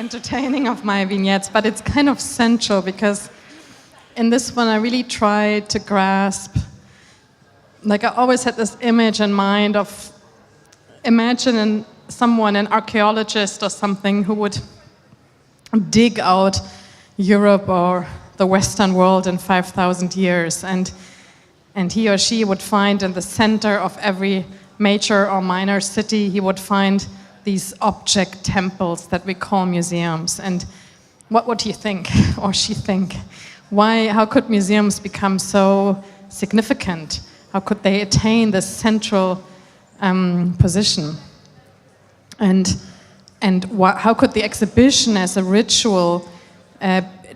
entertaining of my vignettes, but it's kind of central because in this one I really tried to grasp, like I always had this image in mind of imagining someone, an archaeologist or something, who would dig out Europe or the Western world in 5,000 years, and he or she would find in the center of every major or minor city, he would find these object temples that we call museums. And what would he think, or she think? How could museums become so significant? How could they attain this central position? And how could the exhibition as a ritual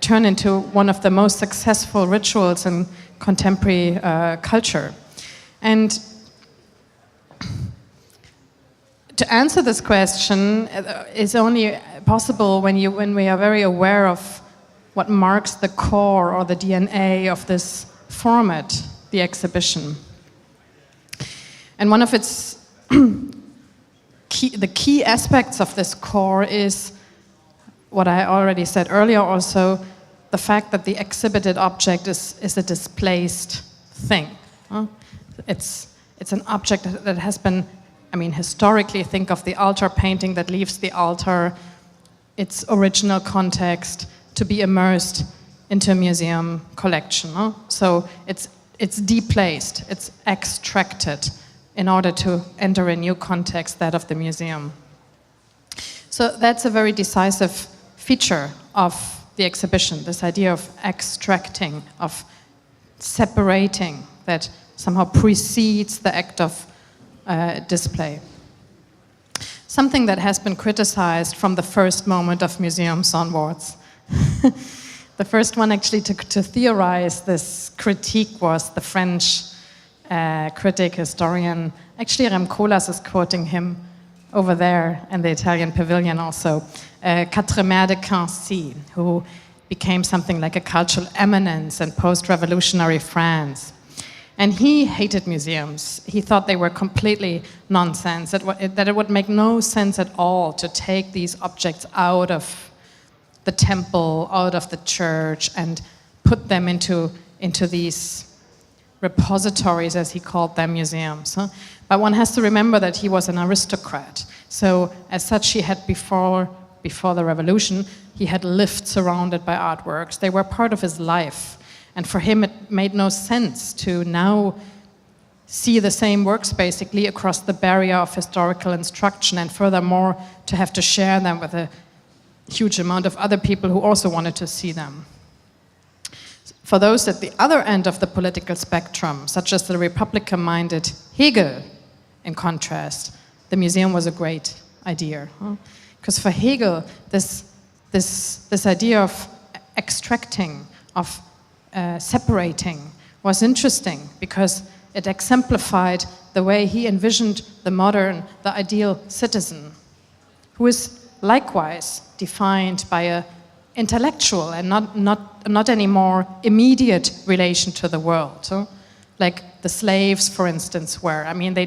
turn into one of the most successful rituals in contemporary culture? And to answer this question is only possible when we are very aware of what marks the core or the DNA of this format, the exhibition. And one of its the key aspects of this core is what I already said earlier also, the fact that the exhibited object is a displaced thing. It's an object that has been, historically, think of the altar painting that leaves the altar, its original context, to be immersed into a museum collection. So it's deplaced, it's extracted in order to enter a new context, that of the museum. So that's a very decisive feature of the exhibition, this idea of extracting, of separating, that somehow precedes the act of display. Something that has been criticized from the first moment of museums onwards. The first one actually to theorize this critique was the French critic, historian, actually Remcolas is quoting him over there in the Italian Pavilion also, Quatremer de Quincy, who became something like a cultural eminence in post-revolutionary France. And he hated museums. He thought they were completely nonsense, that it would make no sense at all to take these objects out of the temple, out of the church, and put them into these repositories, as he called them, museums. But one has to remember that he was an aristocrat. So as such, he had before the revolution, he had lived surrounded by artworks. They were part of his life. And for him, it made no sense to now see the same works basically across the barrier of historical instruction, and furthermore, to have to share them with a huge amount of other people who also wanted to see them. For those at the other end of the political spectrum, such as the Republican-minded Hegel, in contrast, the museum was a great idea. Because for Hegel, this idea of extracting, of separating, was interesting because it exemplified the way he envisioned the ideal citizen, who is likewise defined by a intellectual and not any more immediate relation to the world. So, like the slaves, for instance, were. They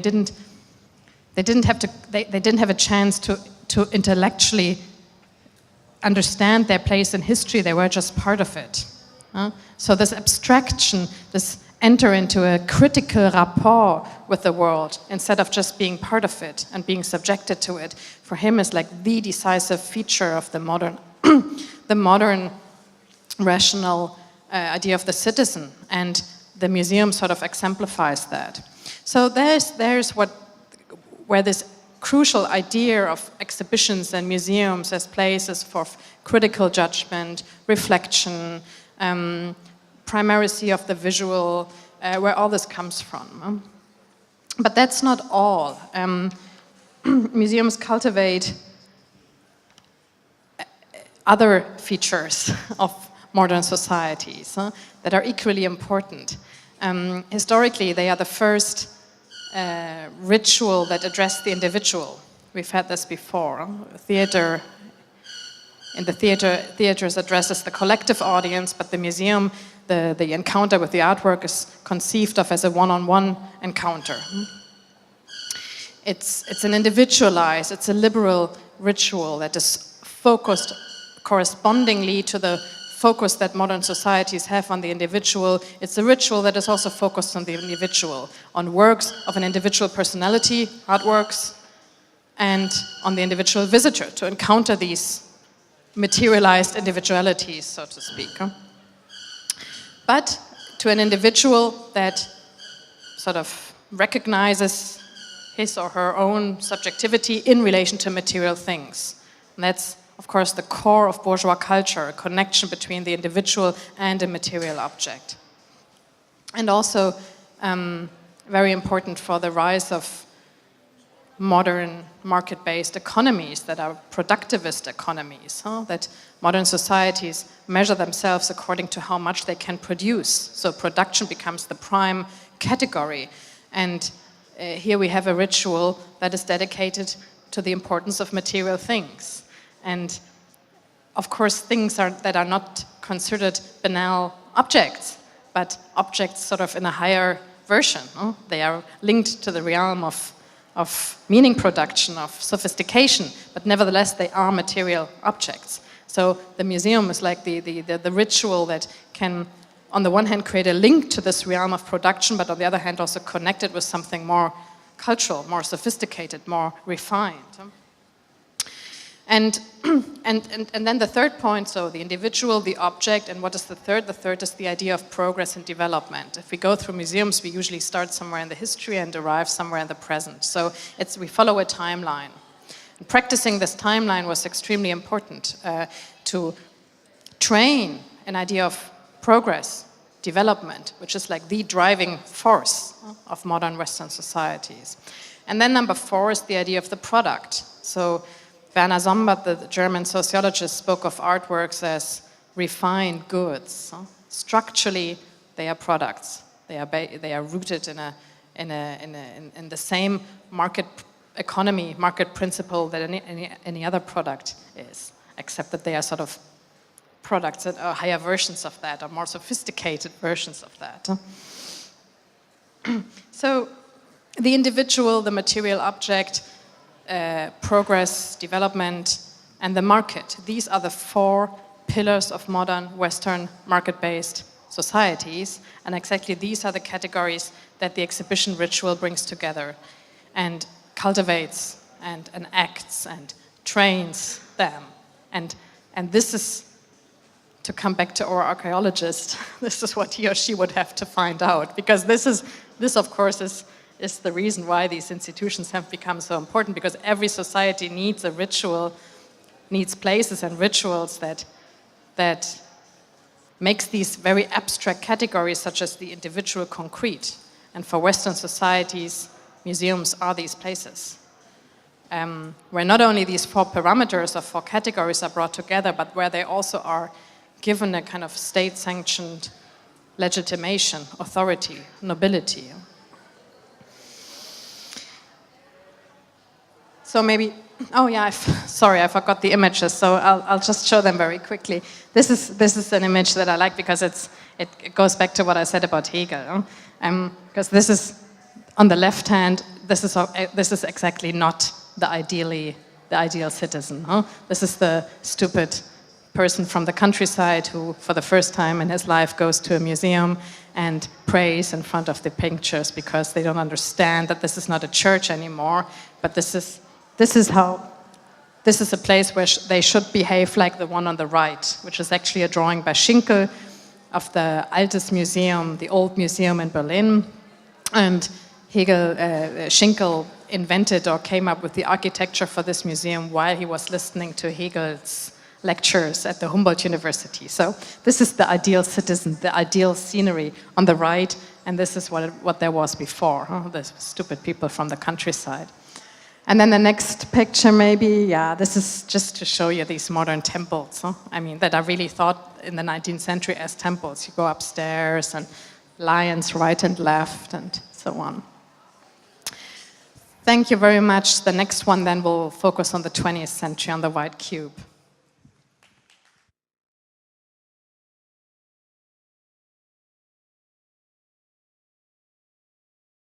didn't have a chance to intellectually understand their place in history. They were just part of it. So this abstraction, this enter into a critical rapport with the world instead of just being part of it and being subjected to it, for him is like the decisive feature of the modern the modern rational idea of the citizen, and the museum sort of exemplifies that. So there's where this crucial idea of exhibitions and museums as places for critical judgment, reflection, primacy of the visual, where all this comes from. But that's not all. Museums cultivate other features of modern societies that are equally important. Historically, they are the first ritual that address the individual. We've had this before. Theaters addresses the collective audience, but the museum, the encounter with the artwork is conceived of as a one-on-one encounter. It's an individualized, it's a liberal ritual that is focused correspondingly to the focus that modern societies have on the individual, it's a ritual that is also focused on the individual, on works of an individual personality, artworks, and on the individual visitor to encounter these materialized individualities, so to speak. But to an individual that sort of recognizes his or her own subjectivity in relation to material things. And that's, of course, the core of bourgeois culture, a connection between the individual and a material object. And also very important for the rise of modern market-based economies that are productivist economies, that modern societies measure themselves according to how much they can produce. So production becomes the prime category. And here we have a ritual that is dedicated to the importance of material things. And of course, things that are not considered banal objects, but objects sort of in a higher version. They are linked to the realm of meaning production, of sophistication, but nevertheless they are material objects. So the museum is like the ritual that can, on the one hand, create a link to this realm of production, but on the other hand also connect it with something more cultural, more sophisticated, more refined. And then the third point, so the individual, the object, and what is the third? The third is the idea of progress and development. If we go through museums, we usually start somewhere in the history and arrive somewhere in the present. So we follow a timeline. And practicing this timeline was extremely important to train an idea of progress, development, which is like the driving force of modern Western societies. And then number 4 is the idea of the product. So Werner Sombart, the German sociologist, spoke of artworks as refined goods. Structurally, they are products. They are rooted in the same market economy, market principle that any other product is, except that they are sort of products that are higher versions of that, or more sophisticated versions of that. So the individual, the material object, progress, development, and the market. These are the 4 pillars of modern Western market-based societies, and exactly these are the categories that the exhibition ritual brings together and cultivates and acts and trains them. And this is, to come back to our archaeologist, this is what he or she would have to find out, because this of course is the reason why these institutions have become so important, because every society needs a ritual, needs places and rituals that makes these very abstract categories such as the individual concrete. And for Western societies, museums are these places. Where not only these 4 parameters or 4 categories are brought together, but where they also are given a kind of state-sanctioned legitimation, authority, nobility. So maybe, oh yeah, sorry, I forgot the images, so I'll just show them very quickly. This is an image that I like because it goes back to what I said about Hegel. Because this is, on the left hand, this is exactly not the ideal citizen. This is the stupid person from the countryside who, for the first time in his life, goes to a museum and prays in front of the pictures because they don't understand that this is not a church anymore, but this is a place where they should behave like the one on the right, which is actually a drawing by Schinkel of the Altes Museum, the old museum in Berlin. And Schinkel invented or came up with the architecture for this museum while he was listening to Hegel's lectures at the Humboldt University. So this is the ideal citizen, the ideal scenery on the right, and this is what there was before, the stupid people from the countryside. And then the next picture maybe, yeah, this is just to show you these modern temples. I mean, that are really thought in the 19th century as temples. You go upstairs and lions right and left and so on. Thank you very much. The next one then will focus on the 20th century, on the white cube.